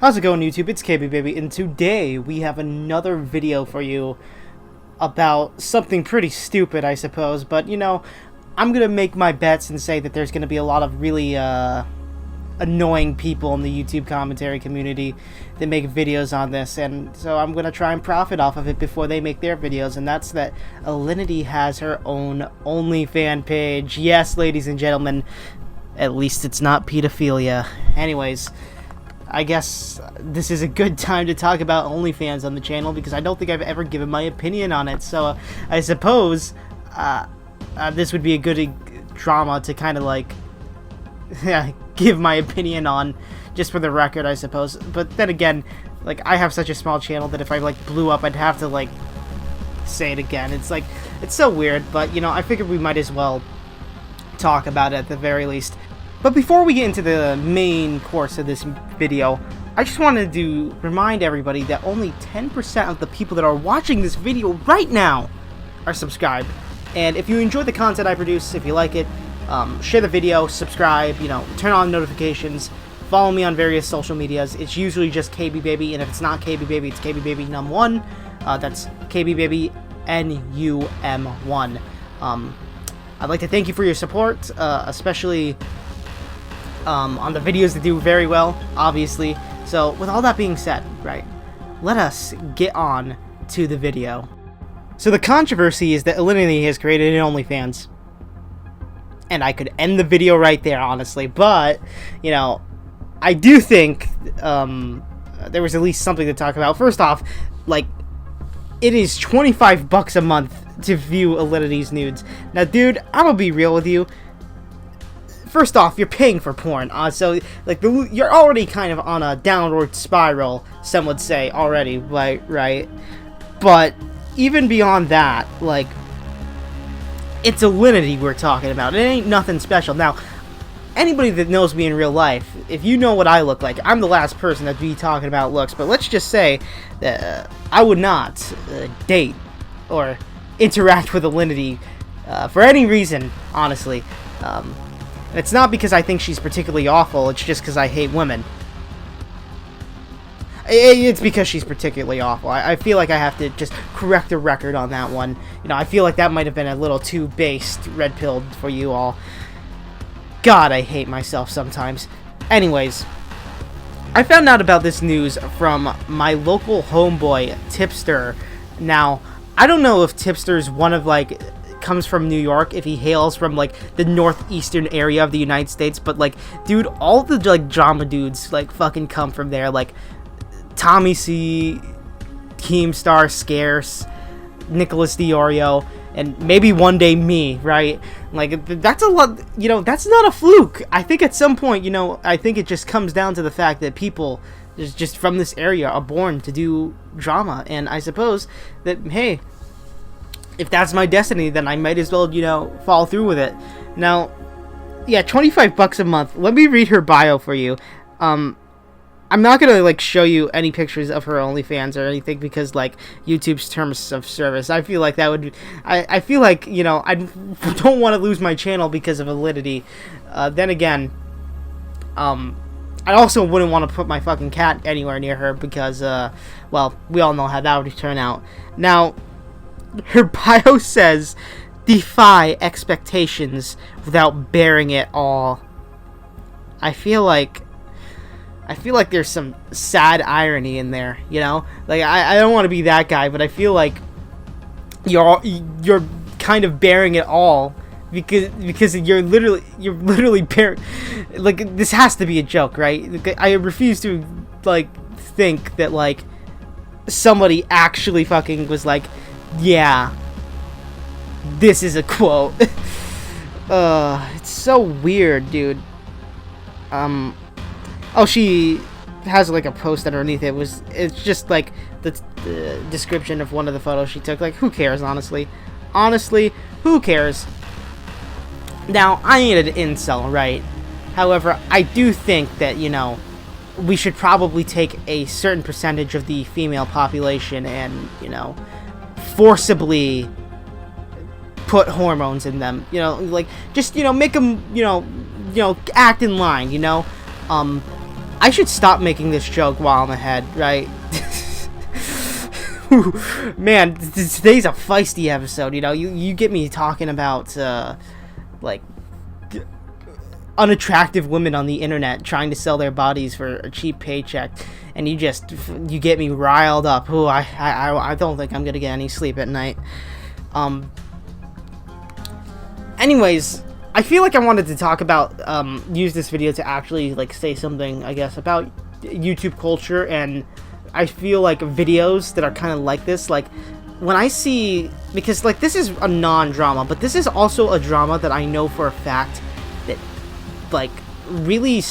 How's it going, YouTube? It's KB Baby, and today we have another video for you about something pretty stupid, I suppose. But, you know, I'm gonna make my bets and say that there's gonna be a lot of really, annoying people in the YouTube commentary community that make videos on this, and so I'm gonna try and profit off of it before they make their videos, and that's that Alinity has her own OnlyFans page. Yes, ladies and gentlemen, at least it's not pedophilia. Anyways, I guess this is a good time to talk about OnlyFans on the channel because I don't think I've ever given my opinion on it. So I suppose this would be a good drama to kind of like give my opinion on, just for the record, I suppose. But then again, like, I have such a small channel that if I like blew up, I'd have to like say it again. It's like, it's so weird, but you know, I figured we might as well talk about it at the very least. But before we get into the main course of this video, I just wanted to remind everybody that only 10% of the people that are watching this video right now are subscribed. And if you enjoy the content I produce, if you like it, share the video, subscribe, you know, turn on notifications, follow me on various social medias. It's usually just KB Baby, and if it's not KB Baby, it's KB Baby Num1. That's KB Baby NUM1. I'd like to thank you for your support, especially on the videos that do very well, obviously. So with all that being said, right, let us get on to the video. So the controversy is that Alinity has created an OnlyFans. And I could end the video right there, honestly. But, you know, I do think there was at least something to talk about. First off, like, it is $25 a month to view Alinity's nudes. Now, dude, I'm gonna be real with you. First off, you're paying for porn, so like you're already kind of on a downward spiral, some would say already, right? But even beyond that, like, it's Alinity we're talking about. It ain't nothing special. Now, anybody that knows me in real life, if you know what I look like, I'm the last person that'd be talking about looks. But let's just say that I would not date or interact with Alinity for any reason, honestly. It's not because I think she's particularly awful, it's just because I hate women. It's because she's particularly awful. I feel like I have to just correct the record on that one. You know, I feel like that might have been a little too based, red-pilled for you all. God, I hate myself sometimes. Anyways, I found out about this news from my local homeboy, Tipster. Now, I don't know if Tipster's one of, like, comes from New York, if he hails from like the northeastern area of the United States, but like, dude, all the like drama dudes like fucking come from there, like Tommy C, Keemstar, Scarce, Nicholas Diorio, and maybe one day me, right? Like, that's a lot, you know, that's not a fluke. I think at some point, you know, I think it just comes down to the fact that people just from this area are born to do drama, and I suppose that, hey, if that's my destiny, then I might as well, you know, follow through with it. Now, yeah, $25 a month. Let me read her bio for you. I'm not gonna like show you any pictures of her OnlyFans or anything because like YouTube's terms of service. I feel like that would. I feel like, you know, I don't want to lose my channel because of Alinity. Then again, I also wouldn't want to put my fucking cat anywhere near her because, well, we all know how that would turn out. Now, her bio says, defy expectations without bearing it all. I feel like there's some sad irony in there, you know? Like, I don't want to be that guy, but I feel like you're kind of bearing it all because you're literally bearing, like, this has to be a joke, right? I refuse to like think that like somebody actually fucking was like, yeah, this is a quote. It's so weird, dude. Oh, she has like a post underneath it. It's just like the description of one of the photos she took. Like, who cares, honestly? Honestly, who cares? Now, I ain't an incel, right? However, I do think that, you know, we should probably take a certain percentage of the female population and, you know, forcibly put hormones in them, you know, like, just, you know, make them, you know, act in line, you know, I should stop making this joke while I'm ahead, right? Man, today's a feisty episode, you know? You get me talking about, like, unattractive women on the internet trying to sell their bodies for a cheap paycheck, and you get me riled up. Ooh, I don't think I'm gonna get any sleep at night. Anyways, I feel like I wanted to talk about, use this video to actually, like, say something, I guess, about YouTube culture, and I feel like videos that are kind of like this, like, when I see, because, like, this is a non-drama, but this is also a drama that I know for a fact that, like, really,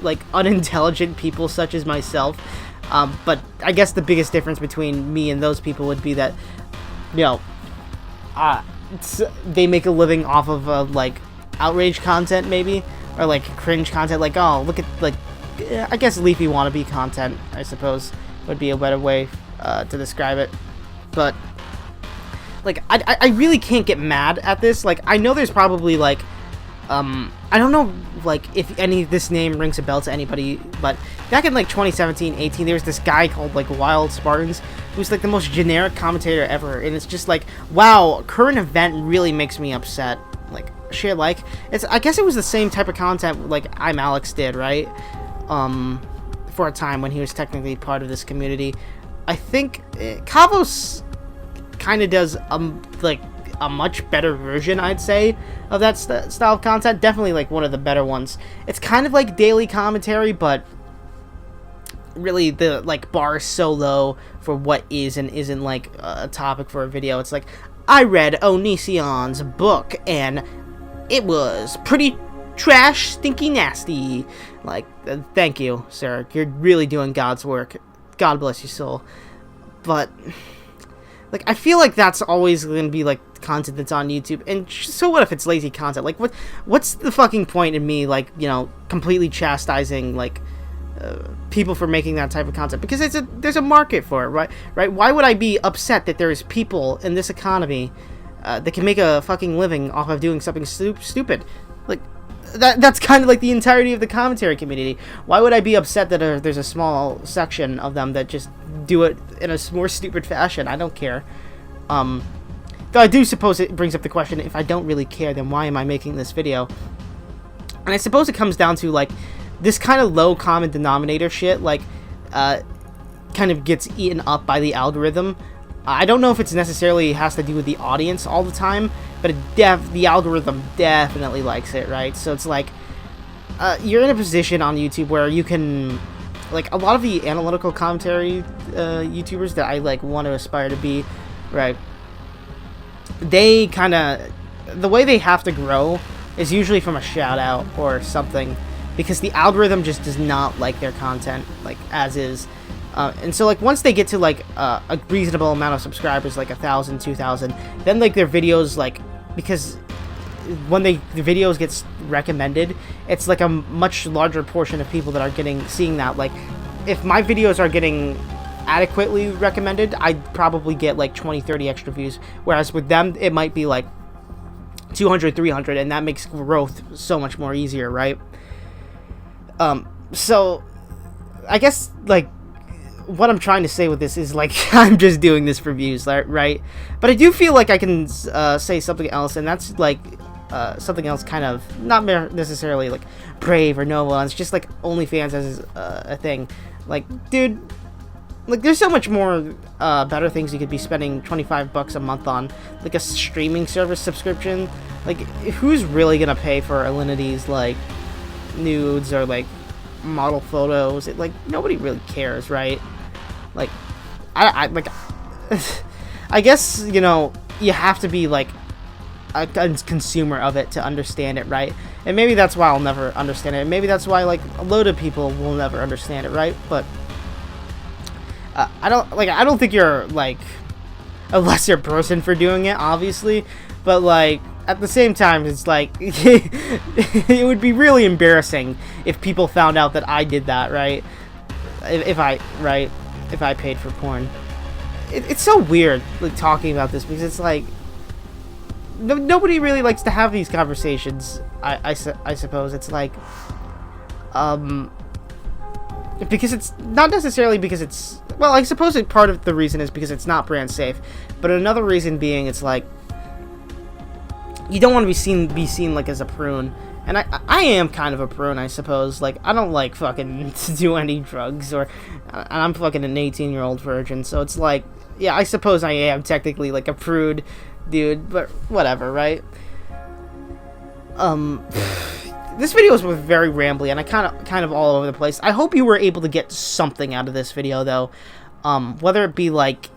like, unintelligent people such as myself, but I guess the biggest difference between me and those people would be that, you know, they make a living off of, like, outrage content, maybe, or, like, cringe content, like, oh, look at, like, I guess leafy wannabe content, I suppose, would be a better way, to describe it, but, like, I really can't get mad at this. Like, I know there's probably, like, I don't know, like, if any of this name rings a bell to anybody, but back in, like, 2017-18, there was this guy called, like, Wild Spartans, who's, like, the most generic commentator ever, and it's just, like, wow, current event really makes me upset, like, share, like, I guess it was the same type of content, like, I'm Alex did, right, for a time when he was technically part of this community. I think Kavos kind of does, like, a much better version, I'd say, of that style of content. Definitely, like, one of the better ones. It's kind of like daily commentary, but really the, like, bar is so low for what is and isn't, like, a topic for a video. It's like, I read Onision's book, and it was pretty trash, stinky, nasty. Like, thank you, sir. You're really doing God's work. God bless your soul. But, like, I feel like that's always going to be, like, content that's on YouTube, and so what if it's lazy content? Like, what's the fucking point in me, like, you know, completely chastising, like, people for making that type of content? Because there's a market for it, right? Why would I be upset that there's people in this economy that can make a fucking living off of doing something stupid? Like, that's kind of like the entirety of the commentary community. Why would I be upset that there's a small section of them that just do it in a more stupid fashion? I don't care. Though I do suppose it brings up the question, if I don't really care, then why am I making this video? And I suppose it comes down to, like, this kind of low common denominator shit, like, kind of gets eaten up by the algorithm. I don't know if it's necessarily has to do with the audience all the time, but the algorithm definitely likes it, right? So it's like, you're in a position on YouTube where you can, like, a lot of the analytical commentary YouTubers that I, like, want to aspire to be, right, they kind of, the way they have to grow is usually from a shout out or something, because the algorithm just does not like their content, like, as is. And so, like, once they get to, like, a reasonable amount of subscribers, like 1,000, 2,000, then, like, their videos, like, because when the videos gets recommended, it's, like, a much larger portion of people that are seeing that. Like, if my videos are getting adequately recommended, I'd probably get, like, 20, 30 extra views, whereas with them, it might be, like, 200, 300, and that makes growth so much more easier, right? So, I guess, like, what I'm trying to say with this is, like, I'm just doing this for views, right? But I do feel like I can say something else, and that's, like, something else kind of, not necessarily, like, brave or noble, and it's just, like, OnlyFans as a thing. Like, dude, like, there's so much more better things you could be spending $25 a month on, like a streaming service subscription. Like, who's really gonna pay for Alinity's, like, nudes or, like, model photos? Like, nobody really cares, right? Like, I like, I guess, you know, you have to be, like, a consumer of it to understand it, right? And maybe that's why I'll never understand it, and maybe that's why, like, a load of people will never understand it, right? But I don't think you're, like, a lesser person for doing it, obviously, but, like, at the same time, it's like, it would be really embarrassing if people found out that I did that, right? If I paid for porn. It's so weird, like, talking about this, because it's like, nobody really likes to have these conversations, I suppose. It's like, because it's not necessarily because it's, well, I suppose part of the reason is because it's not brand safe, but another reason being it's like you don't want to be seen like as a prune. And I am kind of a prune, I suppose. Like, I don't like fucking to do any drugs, and I'm fucking an 18-year-old virgin, so it's like, yeah, I suppose I am technically like a prude dude, but whatever, right? This video was very rambly, and I kind of all over the place. I hope you were able to get something out of this video, though. Whether it be like,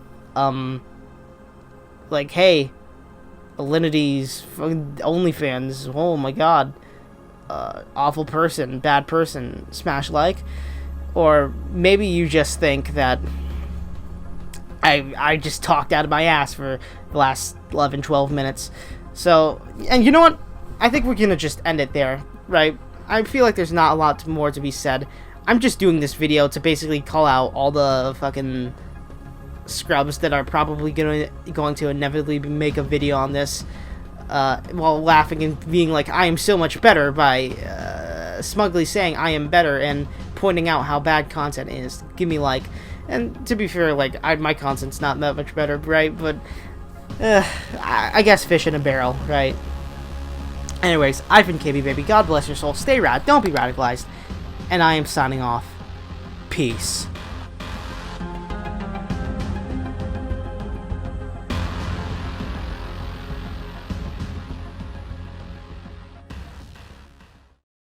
hey, Alinity's OnlyFans, oh my god. Awful person, bad person, smash like, or maybe you just think that I just talked out of my ass for the last 11-12 minutes. So, and you know what? I think we're gonna just end it there, right? I feel like there's not a lot more to be said. I'm just doing this video to basically call out all the fucking scrubs that are probably going to inevitably make a video on this. While laughing and being like, I am so much better, by smugly saying I am better and pointing out how bad content is. Give me like, and to be fair, like, my content's not that much better, right? But, I guess fish in a barrel, right? Anyways, I've been KB Baby. God bless your soul. Stay rad. Don't be radicalized. And I am signing off. Peace.